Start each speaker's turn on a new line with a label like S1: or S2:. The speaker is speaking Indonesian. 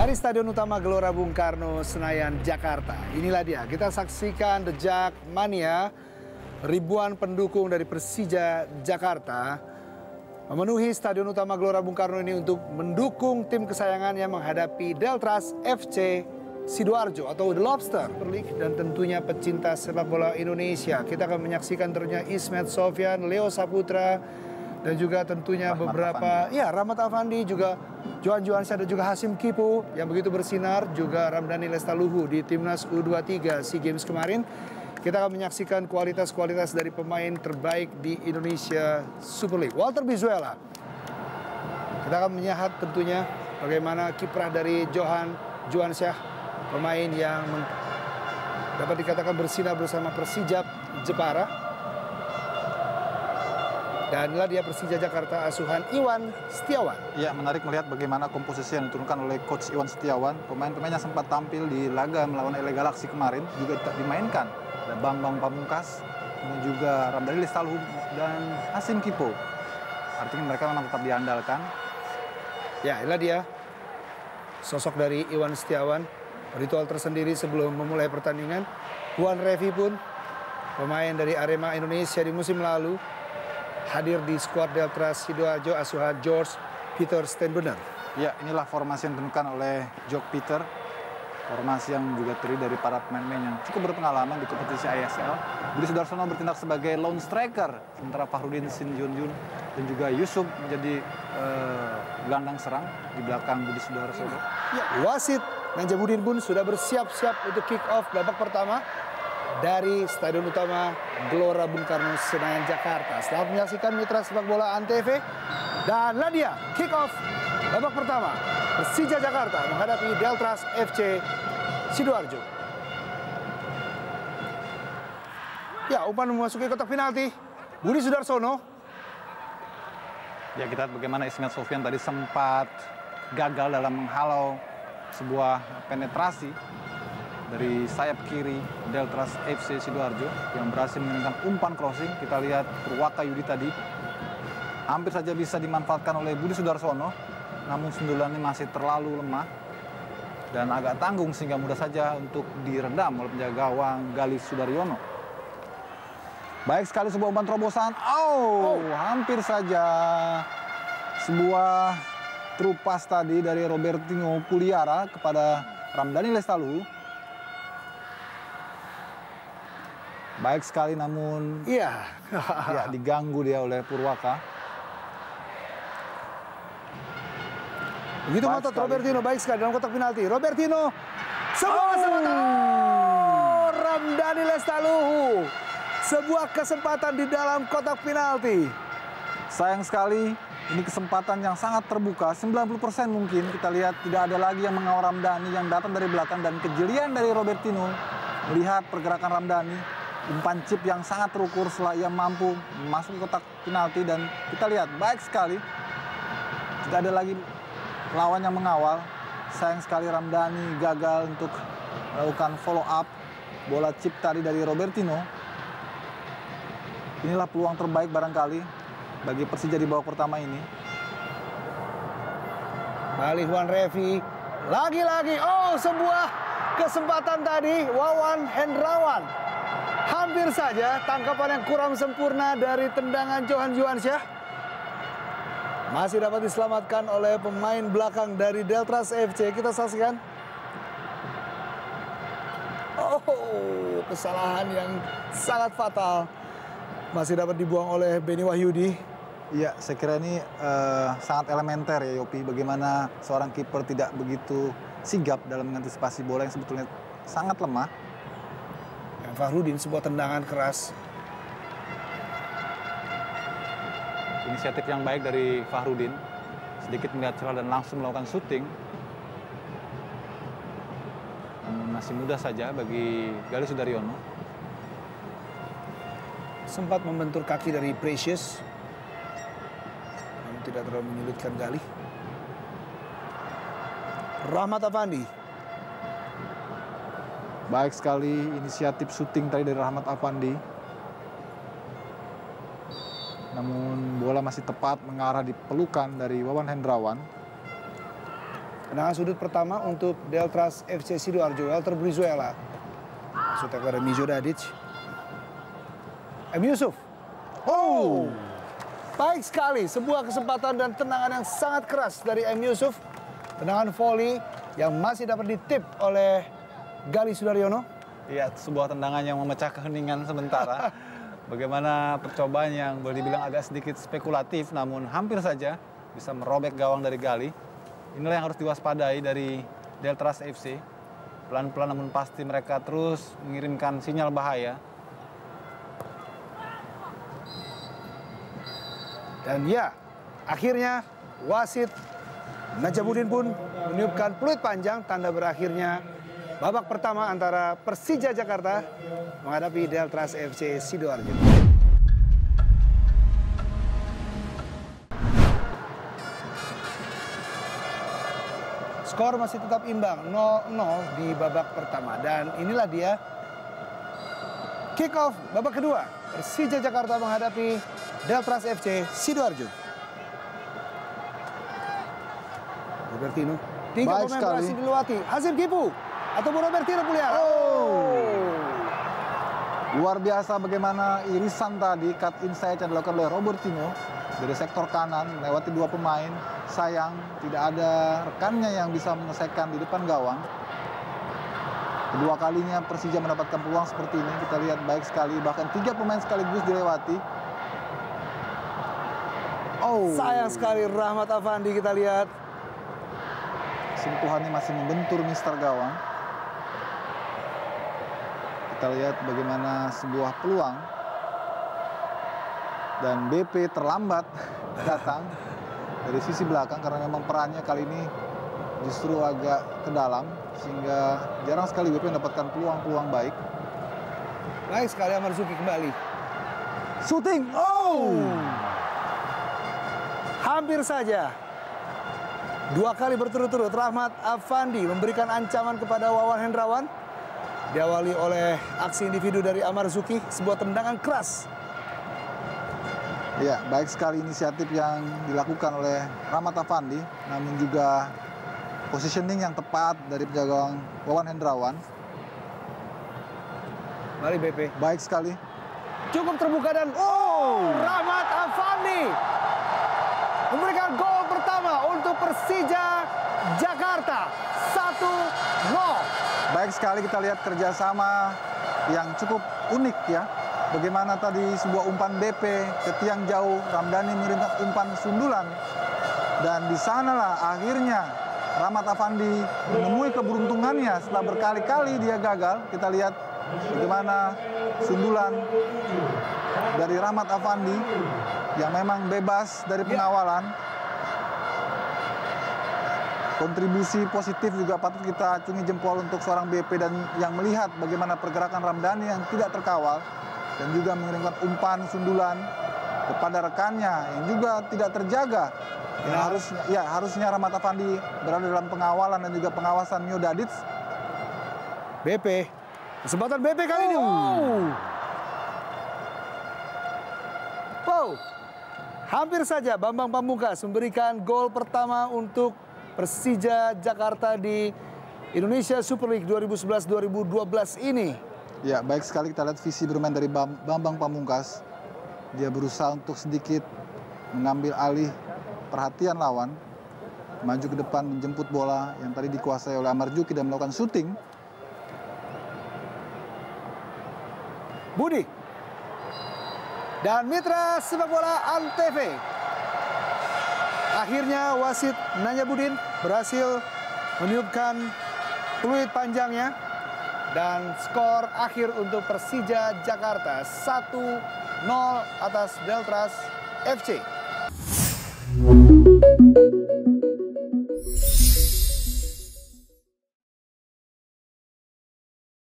S1: Dari Stadion Utama Gelora Bung Karno, Senayan, Jakarta. Inilah dia, kita saksikan The Jakmania. Ribuan pendukung dari Persija Jakarta memenuhi Stadion Utama Gelora Bung Karno ini untuk mendukung tim kesayangannya menghadapi Deltras FC Sidoarjo atau The Lobster League, dan tentunya pecinta sepak bola Indonesia. Kita akan menyaksikan tentunya Ismet Sofyan, Leo Saputra, dan juga tentunya Rahmat Afandi, juga Johan Johansyah dan juga Hasim Kipu yang begitu bersinar, juga Ramdhani Lestaluhu di Timnas U23 SEA Games kemarin. Kita akan menyaksikan kualitas-kualitas dari pemain terbaik di Indonesia Super League. Walter Bizuela. Kita akan melihat tentunya bagaimana kiprah dari Johan Johansyah, pemain yang dapat dikatakan bersinar bersama Persija Jepara. Dan inilah dia Persija Jakarta asuhan Iwan Setiawan.
S2: Ya, menarik melihat bagaimana komposisi yang diturunkan oleh Coach Iwan Setiawan. Pemain-pemain yang sempat tampil di laga melawan LA Galaxy kemarin juga dimainkan. Ada Bambang Pamungkas, dan juga Ramdhani Lestaluhu dan Hasim Kipo. Artinya mereka memang tetap diandalkan.
S1: Ya, inilah dia sosok dari Iwan Setiawan. Ritual tersendiri sebelum memulai pertandingan. Juan Revi pun, pemain dari Arema Indonesia di musim lalu, hadir di skuad Deltras Sidoarjo asuhan George Peter Steenbender.
S2: Ya, inilah formasi yang ditentukan oleh George Peter. Formasi yang juga terdiri dari para pemain-pemain yang cukup berpengalaman di kompetisi ISL. Budi Sudarsono bertindak sebagai lone striker, sementara Fahrudin Sinjunjun dan juga Yusuf menjadi gelandang serang di belakang Budi Sudarsono.
S1: Ya, wasit Nanjamuddin pun sudah bersiap-siap untuk kick off babak pertama dari Stadion Utama Gelora Bung Karno, Senayan, Jakarta. Selamat menyaksikan mitra sepak bola Antv. Dan lah dia, kick off babak pertama. Persija Jakarta menghadapi Deltras FC Sidoarjo. Ya, umpan memasuki kotak penalti. Budi Sudarsono.
S2: Ya, kita lihat bagaimana Ismet Sofyan tadi sempat gagal dalam menghalau sebuah penetrasi dari sayap kiri Deltras FC Sidoarjo yang berhasil mengirimkan umpan crossing. Kita lihat Purwaka Yudi tadi hampir saja bisa dimanfaatkan oleh Budi Sudarsono, namun sundulannya masih terlalu lemah dan agak tanggung sehingga mudah saja untuk diredam oleh penjaga gawang Galih Sudaryono. Baik sekali sebuah umpan terobosan. Hampir saja sebuah terupas tadi dari Robertinho Puliara kepada Ramdhani Lestaluhu. Baik sekali, namun ya, diganggu dia oleh Purwaka.
S1: Begitu ngotot Robertinho, baik sekali dalam kotak penalti. Robertinho, sebuah kesempatan. Ramdhani Lestaluhu, sebuah kesempatan di dalam kotak penalti.
S2: Sayang sekali, ini kesempatan yang sangat terbuka, 90% mungkin. Kita lihat tidak ada lagi yang mengawal Ramdhani yang datang dari belakang, dan kejelian dari Robertinho melihat pergerakan Ramdhani. Umpan chip yang sangat terukur setelah ia mampu masuk ke kotak penalti, dan kita lihat baik sekali. Tidak ada lagi lawan yang mengawal. Sayang sekali Ramdhani gagal untuk melakukan follow up bola chip tadi dari Robertinho. Inilah peluang terbaik barangkali bagi Persija di babak pertama ini.
S1: Balik Juan Revi. Lagi-lagi, sebuah kesempatan tadi Wawan Hendrawan. Hampir saja tangkapan yang kurang sempurna dari tendangan Johan Johansyah. Masih dapat diselamatkan oleh pemain belakang dari Deltras FC. Kita saksikan. Kesalahan yang sangat fatal. Masih dapat dibuang oleh Beni Wahyudi.
S2: Iya, saya kira ini sangat elementer ya, Yopi. Bagaimana seorang kiper tidak begitu sigap dalam mengantisipasi bola yang sebetulnya sangat lemah.
S1: Fahrudin, sebuah tendangan keras.
S2: Inisiatif yang baik dari Fahrudin. Sedikit melihat celah dan langsung melakukan syuting. Masih mudah saja bagi Galih Sudaryono.
S1: Sempat membentur kaki dari Precious, namun tidak terlalu menyulitkan Galih. Rahmat Afandi.
S2: Baik sekali inisiatif syuting tadi dari Rahmat Afandi. Namun bola masih tepat mengarah di pelukan dari Wawan Hendrawan.
S1: Tendangan sudut pertama untuk Deltras FC Sidoarjo, Walter Brizuela. Masuknya kepada Mijo Dadic. M. Yusuf. Oh, baik sekali. Sebuah kesempatan dan tendangan yang sangat keras dari M. Yusuf. Tendangan volley yang masih dapat ditip oleh Gali Sudaryono.
S2: Iya, sebuah tendangan yang memecah keheningan sementara. Bagaimana percobaan yang boleh dibilang agak sedikit spekulatif, namun hampir saja bisa merobek gawang dari Gali. Inilah yang harus diwaspadai dari Deltras FC. Pelan-pelan namun pasti mereka terus mengirimkan sinyal bahaya.
S1: Dan ya, akhirnya wasit Najabudin pun meniupkan peluit panjang, tanda berakhirnya babak pertama antara Persija Jakarta menghadapi Deltras FC Sidoarjo. Skor masih tetap imbang 0-0 di babak pertama, dan inilah dia kick off babak kedua. Persija Jakarta menghadapi Deltras FC Sidoarjo. Robertino, 3 pemain berhasil dilewati. Hazim Kipu atau Robertino Puliara.
S2: Luar biasa bagaimana irisan tadi, cut inside yang dilakukan oleh Robertino dari sektor kanan, lewati 2 pemain. Sayang tidak ada rekannya yang bisa menyelesaikan di depan gawang. Kedua kalinya Persija mendapatkan peluang seperti ini. Kita lihat baik sekali, bahkan 3 pemain sekaligus dilewati.
S1: Sayang sekali Rahmat Afandi, kita lihat.
S2: Sentuhannya masih membentur mister gawang. Kita lihat bagaimana sebuah peluang. Dan BP terlambat datang dari sisi belakang karena memang perannya kali ini justru agak ke dalam, sehingga jarang sekali BP mendapatkan peluang-peluang baik.
S1: Baik sekali Amarzuki kembali.
S2: Shooting.
S1: Hampir saja. 2 kali berturut-turut Rahmat Afandi memberikan ancaman kepada Wawan Hendrawan. Diawali oleh aksi individu dari Amarzuki, sebuah tendangan keras.
S2: Ya, baik sekali inisiatif yang dilakukan oleh Rahmat Afandi, namun juga positioning yang tepat dari penjaga gawang Wawan Hendrawan.
S1: Mari BP.
S2: Baik sekali.
S1: Cukup terbuka dan Rahmat Afandi memberikan gol pertama untuk Persija Jakarta. 1-0.
S2: Baik sekali, kita lihat kerjasama yang cukup unik ya. Bagaimana tadi sebuah umpan BP ke tiang jauh, Ramdhani mengirimkan umpan sundulan. Dan di sanalah akhirnya Rahmat Afandi menemui keberuntungannya setelah berkali-kali dia gagal. Kita lihat bagaimana sundulan dari Rahmat Afandi yang memang bebas dari pengawalan. Kontribusi positif juga patut kita acungi jempol untuk seorang BP dan yang melihat bagaimana pergerakan Ramdhani yang tidak terkawal dan juga mengirimkan umpan sundulan kepada rekannya yang juga tidak terjaga. Harusnya Rahmat Afandi berada dalam pengawalan dan juga pengawasan Mio Dadic.
S1: BP, kesempatan BP kali ini. Hampir saja Bambang Pamungkas memberikan gol pertama untuk Persija Jakarta di Indonesia Super League 2011-2012 ini.
S2: Ya, baik sekali kita lihat visi bermain dari Bambang Pamungkas. Dia berusaha untuk sedikit mengambil alih perhatian lawan, maju ke depan menjemput bola yang tadi dikuasai oleh Amarzuki dan melakukan syuting.
S1: Budi dan mitra sepak bola Antv. Akhirnya wasit Najabudin berhasil meniupkan peluit panjangnya dan skor akhir untuk Persija Jakarta 1-0 atas Deltras FC.